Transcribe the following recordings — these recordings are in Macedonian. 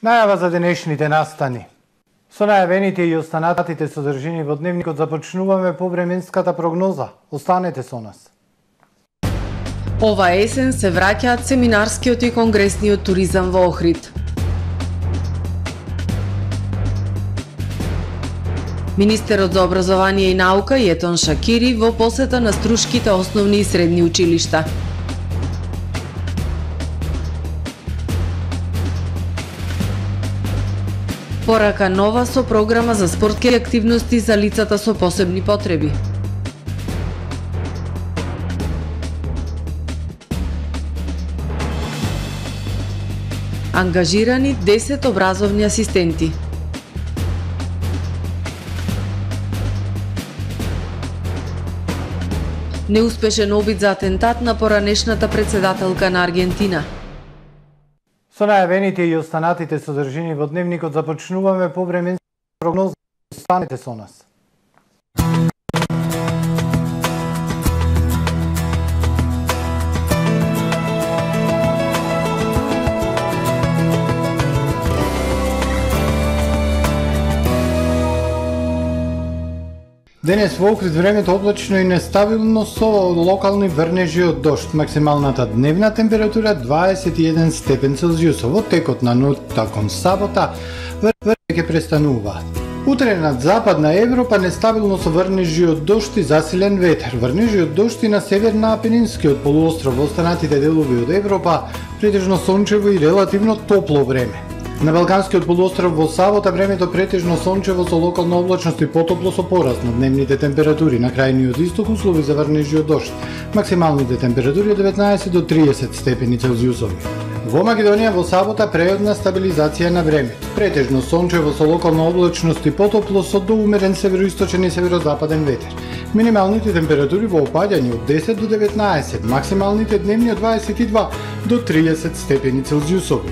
Најава за денешните настани. Со најавените и останатите содржини во дневникот започнуваме повременската прогноза. Останете со нас. Ова есен се враќаат семинарскиот и конгресниот туризам во Охрид. Министерот за образование и наука Јетон Шакири во посета на струшките основни и средни училишта. Порака нова со програма за спортски активности за лицата со посебни потреби. Ангажирани 10 образовни асистенти. Неуспешен обид за атентат на поранешната председателка на Аргентина. Со најавените и останатите содржини во дневникот започнуваме повременска прогноза. Останете со нас. Денес во Охрид времето облачно и нестабилно со локални врнежи од дожд. Максималната дневна температура 21 степен Целзиусов. Во текот на ноќта кон сабота врнежи ќе престануваат. Утре над западна Европа нестабилно со врнежи од дожд и засилен ветер. Врнежи од дожд и на северна Апенинскиот полуостров, во останатите делови од Европа претежно сончево и релативно топло време. На Балканскиот полуостров во сабота времето претежно сончево со локална облачност и потопло со пораст на дневните температури. На крајниот исток услови за врнежи од дожд. Максималните температури од 19 до 30 степени Целзиусови. Во Македонија во сабота преодна стабилизација на времето. Претежно сончево со локална облачност и потопло со доумерен североисточен и северозападен ветер. Минималните температури во опаѓање од 10 до 19, максималните дневни од 22 до 30 степени Целзиусови.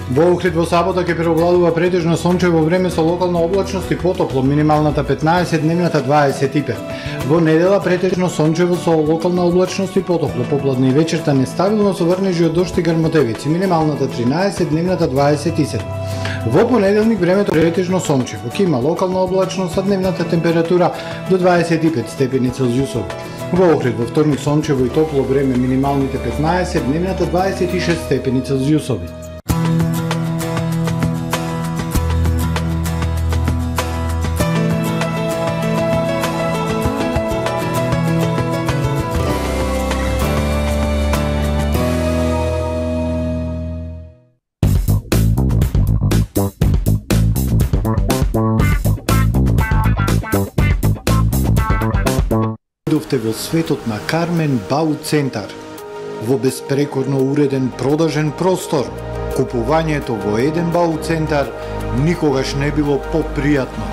Во Охрид во сабота ќе преовладува претежно сончево време со локална облачност и потопло, минималната 15, дневната 25. Во недела претежно сончево со локална облачност и потопло, попладне и вечерта нестабилно со врнежи од дожд и грмотевици, минималната 13, дневната 27. Во понеделник времето претежно сончево, ќе има локална облачност со дневната температура до 25 степени Целзиусови. Во Охрид во вторник сончево и топло време, минималните 15, дневната 26 степени Целзиусови. Во светот на Кармен Бау Центар, во беспрекорно уреден продажен простор, купувањето во еден Бау Центар никогаш не било попријатно.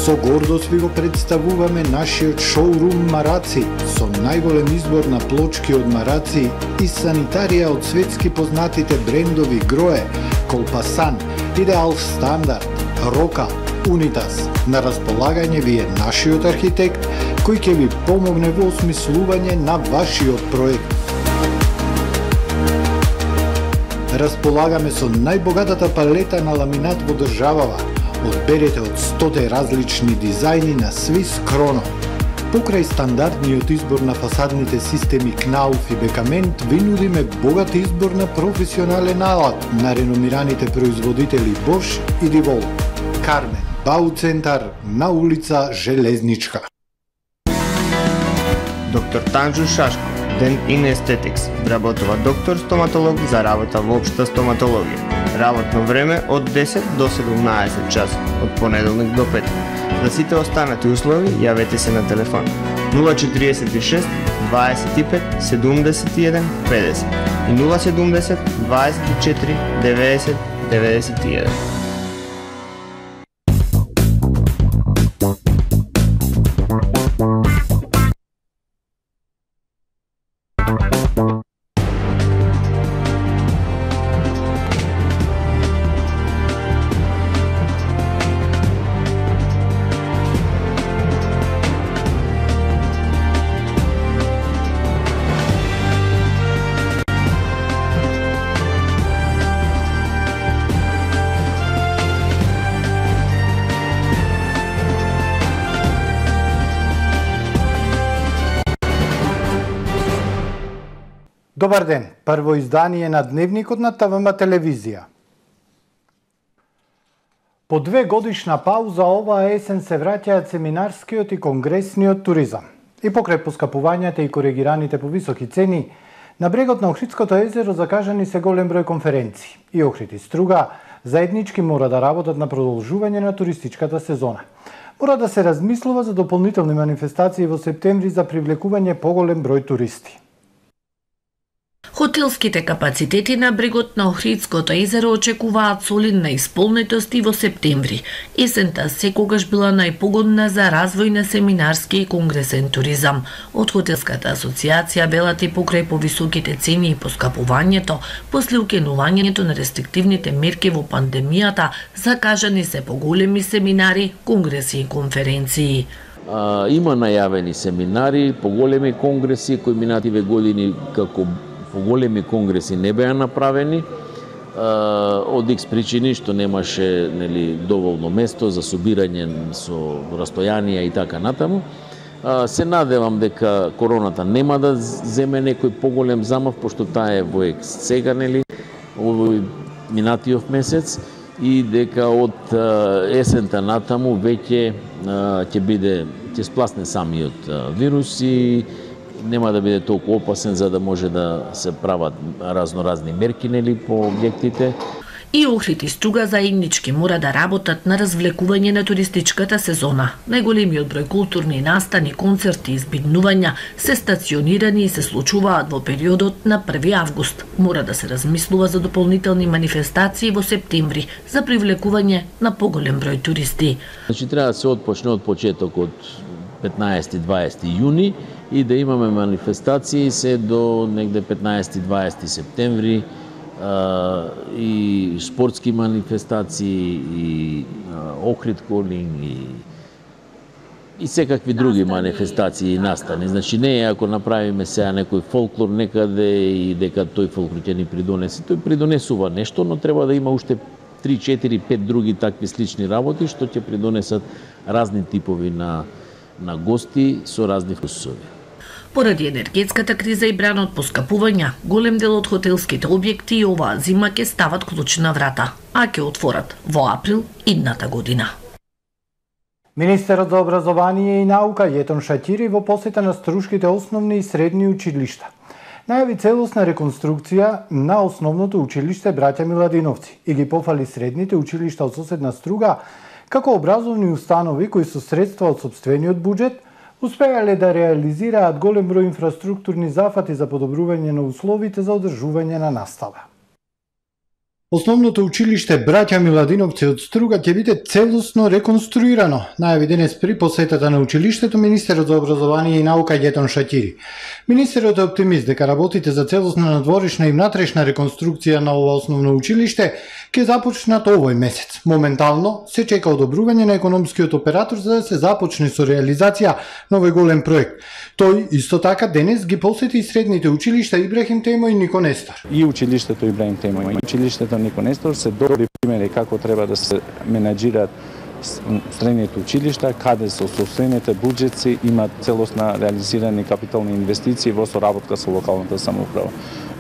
Со гордост ви го представуваме нашиот шоурум Мараци, со најголем избор на плочки од Мараци и санитарија од светски познатите брендови Грое, Колпасан, Идеал Стандард, Рока, Унитас. На располагање ви е нашиот архитект, кој ќе ви помогне во осмислување на вашиот проект. Располагаме со најбогатата палета на ламинат во државава. Одберете од 100 различни дизајни на Swiss Chrono. Покрај стандардниот избор на фасадните системи Knauf и Бекамент, ви нудиме богат избор на професионален алат на реномираните производители Bosch и DeWalt. Кармен Бау Центар на улица Железничка. Доктор Танжу Шашко, Dent in Aesthetics, вработува доктор стоматолог за работа во општа стоматологија. Работно време од 10 до 17 часот, од понеделник до петок. За сите останати услови јавете се на телефон 046 25 71 50 и 070 24 90 91. Добар ден, прво издание на Дневникот на ТВМ телевизија. По 2 годишна пауза оваа есен се враќаат семинарскиот и конгресниот туризам. И покрај поскапувањата и коригираните по високи цени, на брегот на Охридското езеро закажани се голем број конференции. И Охрид и Струга заеднички мора да работат на продолжување на туристичката сезона. Мора да се размислува за дополнителни манифестации во септември за привлекување поголем број туристи. Хотелските капацитети на брегот на Охридското езеро очекуваат солидна исполнетост и во септември. Есента секогаш била најпогодна за развој на семинарски и конгресен туризам. Од Хотелската асоциација велат и покрај повисоките цени и поскапувањето, после укинувањето на рестриктивните мерки во пандемијата, закажани се поголеми семинари, конгреси и конференции. Има најавени семинари, поголеми конгреси кои минативе години како поголеми конгреси не беа направени од X причини што немаше доволно место за собирање со расстојанија и така натаму. Се надевам дека короната нема да земе некој поголем замав, пошто таа е во сега, овој минатиот месец, и дека од есента натаму веќе ќе спласне самиот вирус и нема да биде толку опасен за да може да се прават разноразни мерки по објектите. И Охрид и Струга заеднички мора да работат на развлекување на туристичката сезона. Најголемиот број културни настани, концерти и збиднувања се стационирани и се случуваат во периодот на 1 август. Мора да се размислува за дополнителни манифестации во септември за привлекување на поголем број туристи. Значи треба да се отпочне од почетокот 15-20 јуни и да имаме манифестации се до негде 15-20 септември, и спортски манифестации, и Охрид колинг, и секакви други манифестации и настани. Значи не е ако направиме сега некој фолклор некаде и дека тој фолклор ќе ни придонесе. Тој придонесува нешто, но треба да има уште 3, 4, 5 други такви слични работи што ќе придонесат разни типови на гости со разни вкусови. Поради енергетската криза и брана од поскапувања, голем дел од хотелските објекти и оваа зима ќе стават клучна врата, а ќе отворат во април идната година. Министерот за образование и наука Јетон Шакири во посета на струшките основни и средни училишта најави целосна реконструкција на основното училиште Браќа Миладиновци и ги пофали средните училишта од соседна Струга како образовни установи кои со средства од сопствениот буџет успеале да реализираат голем број инфраструктурни зафати за подобрување на условите за одржување на настава. Основното училиште Браќа Миладиновци од Струга ќе биде целосно реконструирано, најави денес при посетата на училиштето министерот за образование и наука Јетон Шакири. Министерот е оптимист дека работите за целосна надворешна и внатрешна реконструкција на ова основно училиште ќе започнат овој месец. Моментално се чека одобрување на економскиот оператор за да се започне со реализација на овој голем проект. Тој исто така денес ги посети и средните училишта Ибрахим Темо и Нико Нестор. И училиштето Ибрахим Темо и училиштето Нико Нестор се добри примери како треба да се менаџираат средните училишта, каде со сопствените буџетси имаат целосна реализирани капитални инвестиции во соработка со локалната самоуправа.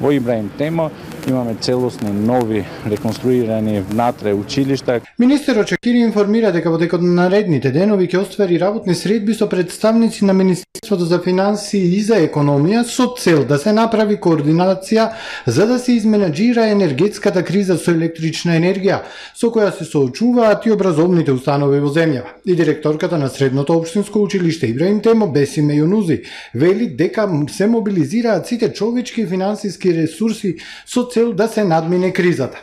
Во Ибрахим Темо имаме целосни нови реконструирани внатре училишта. Министерот Шакири информира дека во текот на наредните денови ќе оствари работни средби со представници на Министерството за финансии и за економија со цел да се направи координација за да се изменаџира енергетската криза со електрична енергија со која се соочуваат и образовните установи во земјава. И директорката на Средното општинско училиште Ибрахим Темо Бесиме Јунузи вели дека се мобилизираат сите човечки и финансиски ресурси со цел да се надмине кризата.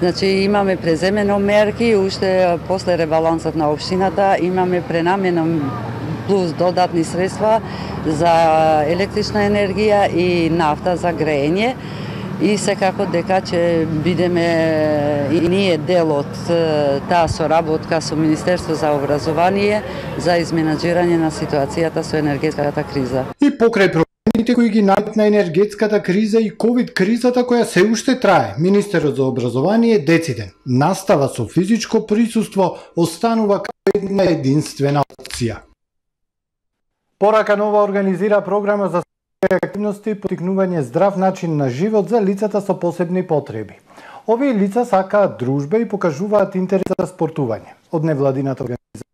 Значи имаме преземено мерки, уште после ребалансот на општината имаме пренамена плюс додатни средства за електрична енергија и нафта за грејење. И секако дека ќе бидеме и ние дел од таа соработка со Министерство за образование за изменаџирање на ситуацијата со енергетската криза. И покрај проблемите кои ги најдат на енергетската криза и ковид кризата која се уште трае, Министерот за образование е дециден. Настава со физичко присуство останува како една единствена опција. Порака нова организира програма за активности и поттикнување здрав начин на живот за лицата со посебни потреби. Овие лица сакаат дружба и покажуваат интерес за спортување. Од невладината организација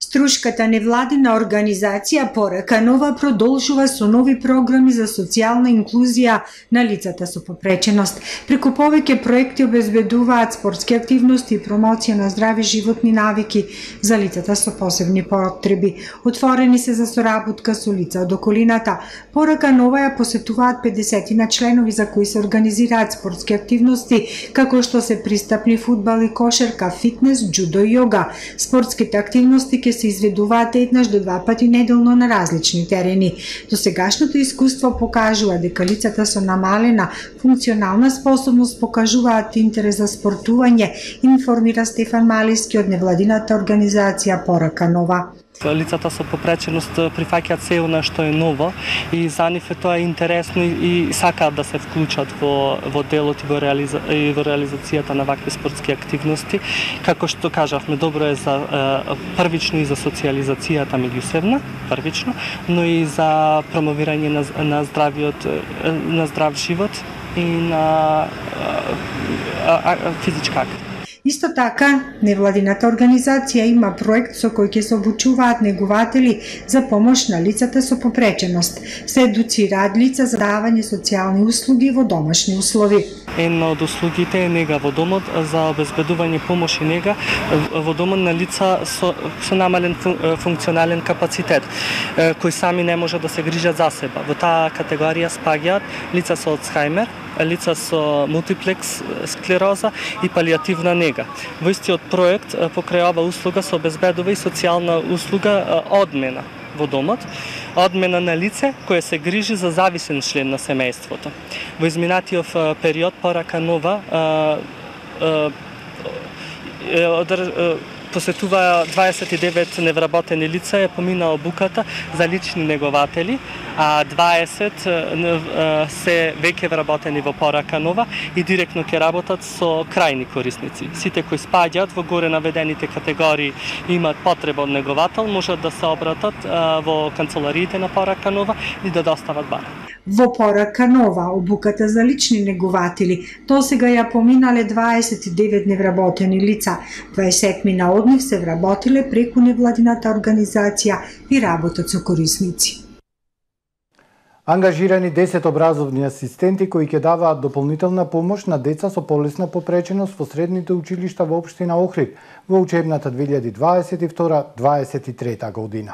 Струшката невладина организација Порака Нова продолжува со нови програми за социјална инклузија на лицата со попреченост. Преку повеќе проекти обезбедуваат спортски активности и промоција на здрави животни навики за лицата со посебни потреби. Отворени се за соработка со лица од околината. Порака Нова ја посетуваат 50 на членови за кои се организираат спортски активности, како што се пристапни фудбал и кошерка, фитнес, џудо и јога. Спортските активности ќе се изведуваат еднаш до 2 пати неделно на различни терени. Досегашното искуство покажува дека лицата со намалена функционална способност покажуваат интерес за спортување, информира Стефан Малиски од невладината организација Порака Нова. Лицата со попреченост прифаќаат се она што е ново и за нив е тоа интересно и сакаат да се вклучат во делот и во реализацијата на вакви спортски активности. Како што кажавме, добро е за првично и за социјализацијата меѓусебна, првично, но и за промовирање на здрав живот и на физичка активност. Исто така, невладината организација има проект со кој ќе се обучуваат негователи за помош на лицата со попреченост. Се едуцираат лица за давање социјални услуги во домашни услови. Една од услугите е нега во домот за обезбедување помош и нега во домот на лица со намален функционален капацитет, кои сами не може да се грижат за себе. Во таа категорија спаѓаат лица со Алцхаймер, лица со мултиплекс склероза и палиативна нега. Во истиот проект покрај ова услуга се обезбедува и социјална услуга одмена во домот, одмена на лице кое се грижи за зависен член на семејството. Во изминатиот период Порака Нова посетува 29 невработени лица, е помина обуката за лични негователи, а 20 се веќе вработени во Порака Нова и директно ќе работат со крајни корисници. Сите кои спаѓаат во горе наведените категории и имаат потреба од неговател, можат да се обратат во канцелариите на Порака Нова и да достават барем. Во Порака Нова, обуката за лични негователи, досега ја поминале 29 невработени лица. 20 од нив се вработиле преку невладината организација и работат со корисници. Ангажирани 10 образовни асистенти кои ќе даваат дополнителна помош на деца со полесна попреченост во средните училишта во општина Охрид во учебната 2022-2023 година.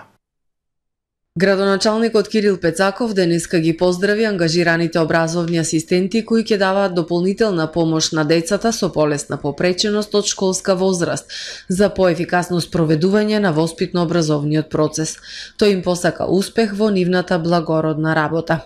Градоначалникот Кирил Пецаков денеска ги поздрави ангажираните образовни асистенти кои ќе даваат дополнителна помош на децата со полесна попреченост од школска возраст за поефикасно спроведување на воспитно-образовниот процес. Тој им посака успех во нивната благородна работа.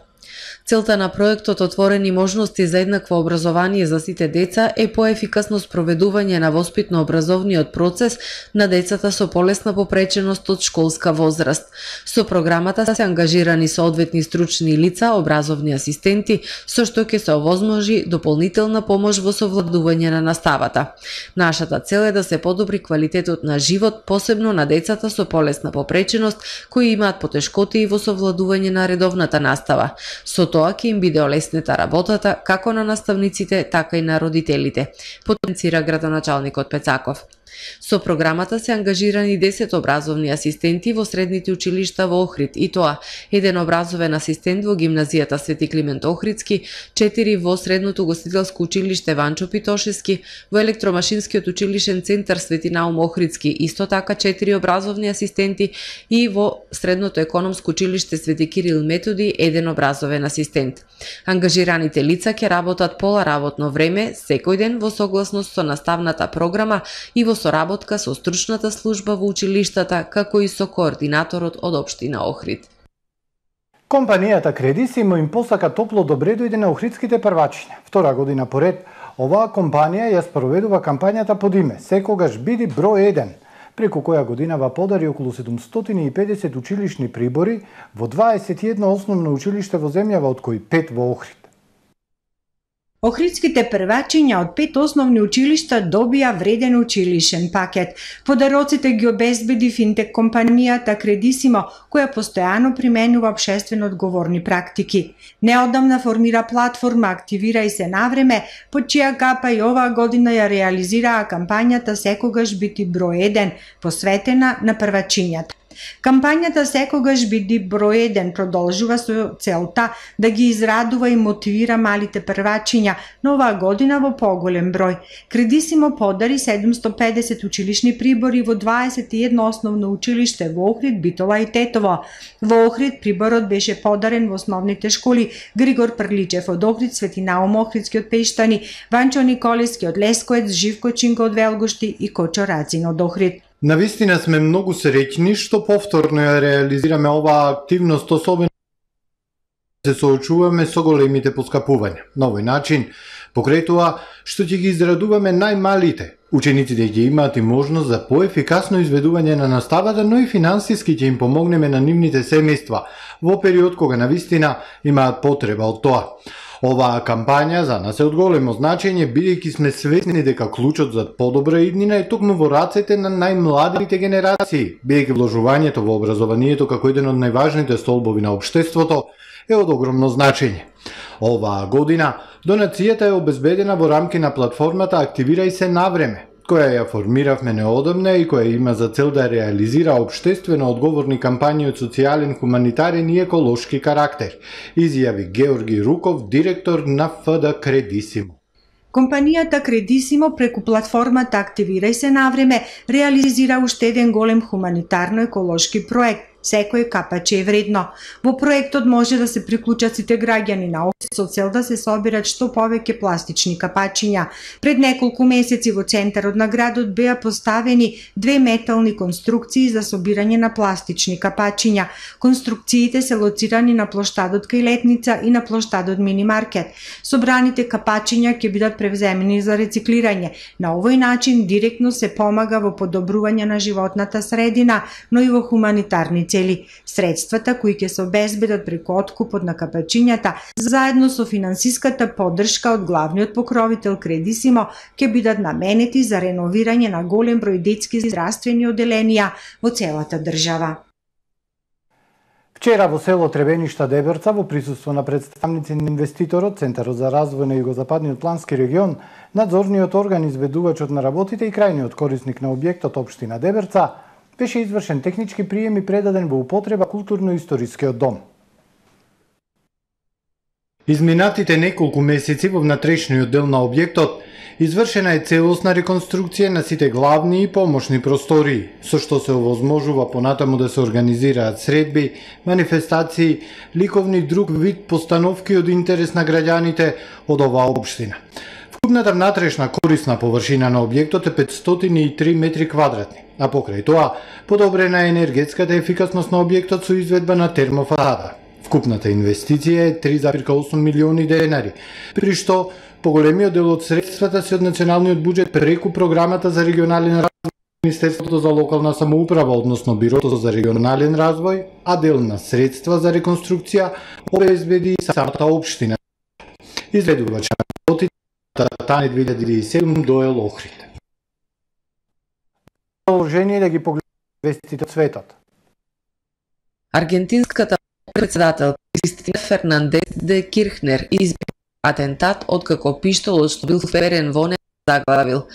Целта на проектот Отворени можности за еднакво образование за сите деца е поефикасно спроведување на воспитно-образовниот процес на децата со полесна попреченост од школска возраст. Со програмата се ангажирани соодветни стручни лица, образовни асистенти, со што ќе се овозможи дополнителна помош во совладување на наставата. Нашата цел е да се подобри квалитетот на живот, посебно на децата со полесна попреченост кои имаат потешкоти во совладување на редовната настава. Со тоа ќе им биде олеснета работата како на наставниците, така и на родителите, потенцира градоначалникот Пецаков. Со програмата се ангажирани 10 образовни асистенти во средните училишта во Охрид, и тоа еден образовен асистент во гимназијата Свети Климент Охридски, 4 во средното гостителско училиште Ванчо Питошевски, во електромашинскиот училишен центар Свети Наум Охридски, исто така 4 образовни асистенти и во средното економско училиште Свети Кирил Методи еден образовен асистент. Ангажираните лица ќе работат пола работно време секој ден во согласност со наставната програма и во соработка со стручната служба во училиштата, како и со координаторот од општина Охрид. Компанијата Кредисимо им посака топло добре дојде на охридските првачиња. Втора година поред, оваа компанија ја спроведува кампањата под име "Секогаш биди број 1", преку која годинава подари околу 750 училишни прибори во 21 основно училиште во земјава, од кои 5 во Охрид. Охридските првачиња од 5 основни училишта добија вреден училишен пакет. Подароците ги обезбеди финтек компанијата Кредисимо, која постојано применува општествено одговорни практики. Неодамна формира платформа Активирај се навреме, под чија капа и оваа година ја реализираа кампањата Секогаш бити број 1, посветена на првачињата. Кампањата Секогаш биди број 1 продолжува со целта да ги израдува и мотивира малите првачиња, но оваа година во поголем број. Кредисимо подари 750 училишни прибори во 21 основно училиште во Охрид, Битола и Тетово. Во Охрид приборот беше подарен во основните школи Григор Прличев од Охрид, Светинаум Охридски од Пештани, Ванчо Николевски од Лесковец, Живко Чинко од Велгошти и Кочо Рацин од Охрид. Навистина сме многу среќни што повторно ја реализираме оваа активност, особено се соочуваме со големите поскапувања. На овој начин, покрај тоа што ќе ги израдуваме најмалите, учениците ќе имаат и можност за поефикасно изведување на наставата, но и финансиски ќе им помогнеме на нивните семејства во период кога навистина имаат потреба од тоа. Оваа кампања за нас е од големо значење, бидејќи сме свесни дека клучот за подобра иднина е токму во рацете на најмладите генерации, бидејќи вложувањето во образованието како еден од најважните столбови на општеството е од огромно значење. Оваа година донацијата е обезбедена во рамки на платформата Активирај се навреме, која ја формиравме неодамна и која има за цел да реализира општествено одговорни кампањи од социјален, хуманитарен и еколошки карактер, изјави Георги Руков, директор на ФД Кредисимо. Компанијата Кредисимо преку платформата Активирај се навреме реализира уште еден голем хуманитарно-еколошки проект. Секој капаче е вредно. Во проектот може да се приклучат сите граѓани на Охрид со цел да се собират што повеќе пластични капачиња. Пред неколку месеци во центарот на градот беа поставени 2 метални конструкции за собирање на пластични капачиња. Конструкциите се лоцирани на плоштадот кај Летница и на плоштадот Мини Маркет. Собраните капачиња ќе бидат превземени за рециклирање. На овој начин директно се помага во подобрување на животната средина, но и во хуманитарни цели. Средствата кои ќе се обезбедат преку откупот на капачињата, заедно со финансиската поддршка од главниот покровител Кредисимо, ќе бидат наменети за реновирање на голем број детски здравствени оделенија во целата држава. Вчера во село Требеништа Деберца, во присуство на представници на инвеститорот, Центарот за развој на Југозападниот плански регион, надзорниот орган, изведувачот на работите и крајниот корисник на објектот општина Деберца, беше извршен технички прием и предаден во употреба културно-историскиот дом. Изминатите неколку месеци во внатрешниот дел на објектот извршена е целосна реконструкција на сите главни и помошни простории, со што се овозможува понатаму да се организираат средби, манифестации, ликовни и друг вид постановки од интерес на граѓаните од оваа општина. Вкупната внатрешна корисна површина на објектот е 503 метри квадратни, а покрај тоа подобрена е енергетската ефикасност на објектот со изведба на термофасада. Вкупната инвестиција е 3,8 милиони денари, при што поголемиот дел од средствата се од националниот буџет преку програмата за регионален развој, Министерството за локална самоуправа, односно Бирото за регионален развој, а дел на средства за реконструкција обезбеди самата општина. Изведувач на работите Тане 2007 доел Охрид. Положение да ги погледнат вестите од светот. Аргентинската председателка Кристина Фернандес де Кирхнер избегна атентат откако пиштолот што бил вперен во неа заглавил.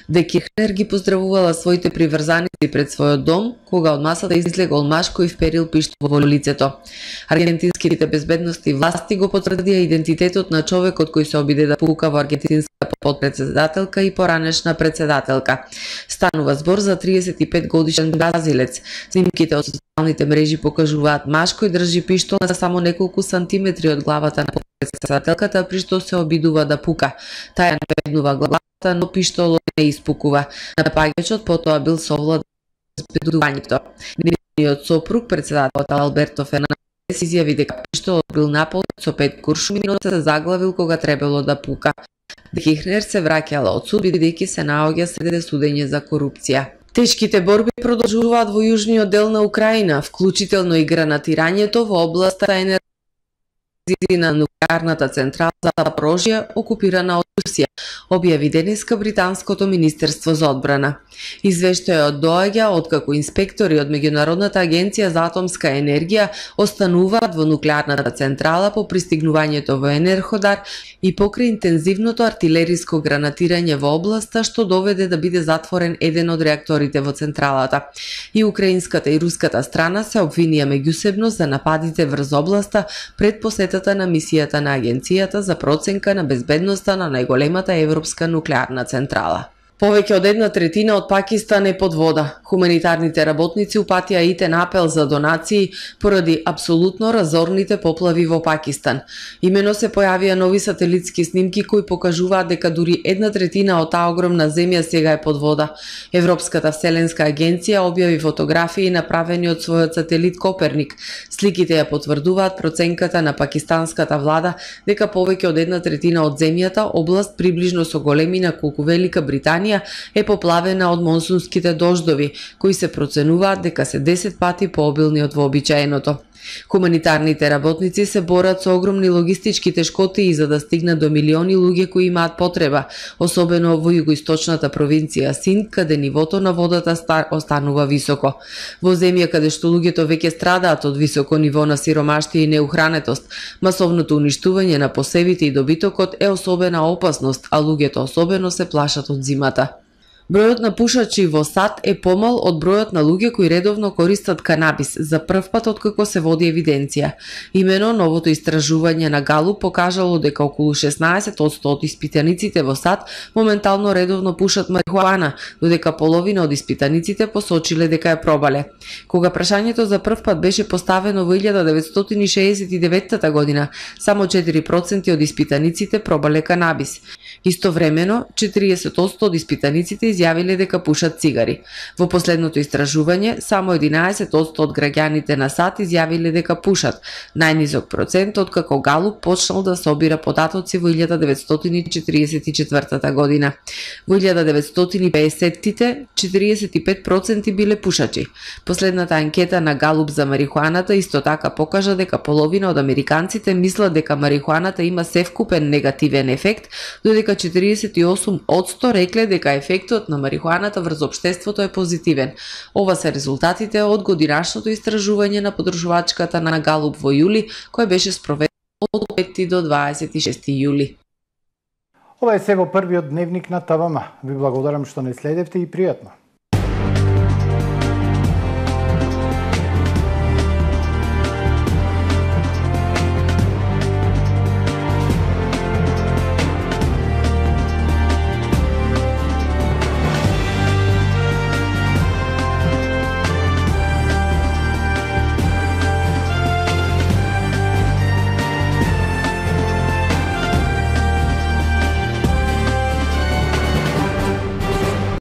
Де Кирхнер ги поздравувала своите приврзаници пред својот дом, кога од масата излегол маж кој вперил пиштол во лицето. Аргентинските безбедности власти го потврдија идентитетот на човекот кој се обиде да пука во аргентинска подпредседателка и поранешна председателка. Станува збор за 35 годишен бразилец. Снимките од социјалните мрежи покажуваат маж кој држи пиштол на само неколку сантиметри од главата на председателката, при што се обидува да пука. Таја напегнува главата, но пиштолот не испукува. Напаѓачот потоа бил совладан со безбедувањето. Нивниот сопруг, председателот Алберто Фернандес, изјави дека пиштолот бил наполнет со 5 куршуми, но се заглавил кога требало да пука. Де Кирхнер се враќала од суд, бидејќи се наоѓа среде судење за корупција. Тешките борби продолжуваат во јужниот дел на Украина, вклучително и гранатирањето во областа енергија на нуклеарната централа Запорожје окупирана од Русија, објави денеска британското министерство за одбрана. Извештајот доаѓа откако инспектори од Меѓународната агенција за атомска енергија остануваат во нуклеарната централа по пристигнувањето во Енерходар и покрај интензивното артилериско гранатирање во областа што доведе да биде затворен еден од реакторите во централата. И украинската и руската страна се обвинија меѓусебно за нападите врз областа пред посетата на мисијата на агенцијата за проценка на безбедноста на најголемата европска нуклеарна централа. Повеќе од 1/3 од Пакистан е под вода. Хуманитарните работници упатија итен апел за донации поради апсолутно разорните поплави во Пакистан. Имено се појавија нови сателитски снимки кои покажуваат дека дури 1/3 од таа огромна земја сега е под вода. Европската вселенска агенција објави фотографии направени од својот сателит Коперник. Сликите ја потврдуваат проценката на пакистанската влада дека повеќе од 1/3 од земјата, област приближно со големина колку Велика Британија, е поплавена од монсунските дождови, кои се проценуваат дека се 10 пати пообилни од вообичаеното. Хуманитарните работници се борат со огромни логистички тешкоти за да стигнат до милиони луѓе кои имаат потреба, особено во југоисточната провинција Синд, каде нивото на водата останува високо. Во земја каде што луѓето веќе страдаат од високо ниво на сиромаштија и неухранетост, масовното уништување на посевите и добитокот е особена опасност, а луѓето особено се плашат од зимата. Бројот на пушачи во САД е помал од бројот на луѓе кои редовно користат канабис за прв пат откако се води евиденција. Имено новото истражување на Галуп покажало дека околу 16% од испитаниците во САД моментално редовно пушат марихуана, додека половина од испитаниците посочиле дека ја пробале. Кога прашањето за прв пат беше поставено во 1969 година, само 4% од испитаниците пробале канабис. Истовремено, 40% од испитаниците изјавиле дека пушат цигари. Во последното истражување, само 11% од граѓаните на САД изјавиле дека пушат, најнизок процент откако Галуп почнал да собира податоци во 1944 година. Во 1950-тите 45% биле пушачи. Последната анкета на Галуп за марихуаната исто така покажа дека половина од американците мислат дека марихуаната има севкупен негативен ефект, додека 48% рекле дека ефектот на марихуаната врз општеството е позитивен. Ова се резултатите од годинашното истражување на потршувачката на Галуп во јули, кој беше спроведено од 5 до 26 јули. Ова е се во првиот дневник на ТВМ. Ви благодарам што не следевте и пријатно.